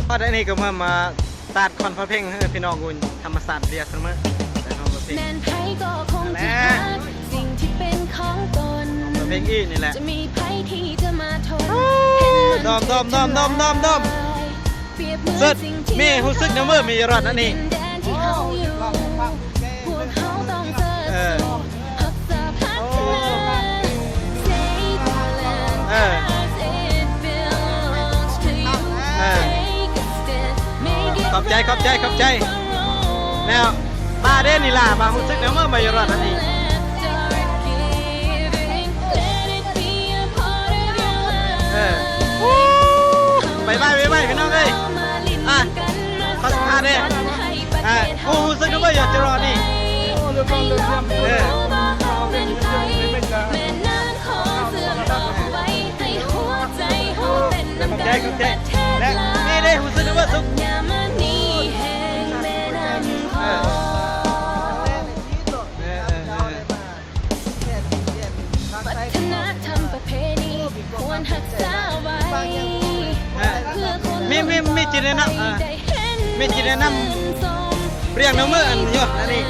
พอได้นี่ก็มาตัดคอนเพลงให้พี่น้องอุ่นธรรมศาสตร์เรียกเสมอแต่คอนเพลง แม่นไผก็คงจะหาสิ่งที่เป็นของตน เพลงอีนี่แหละ จะมีไผที่จะมาทน ดอมสุดมีรู้สึกนะเมื่อมีรอดนั่นนี่ แดนที่เฮาอยู่พวกเฮาต้องเจอฮักษาพัฒนา Save the land as it belongs to you Take a stand Make it ขอบใจแล้วตาเด่นนี่ล่ะบางรู้สึกนะเมื่อมีรอดนั่นนี่ บายพี่น้องเอ้ยขอสัมภาษณ์ดิกูรู้สึกว่าอยากจะรอนี่ขอบใจและนี่ได้รู้สึกว่าสุขวัฒนธรรมประเพณีควรรักษาไว้มีจิตแนะนำมีจิตแนะนำเรียงน้ำมืออันยอดนั่นนี่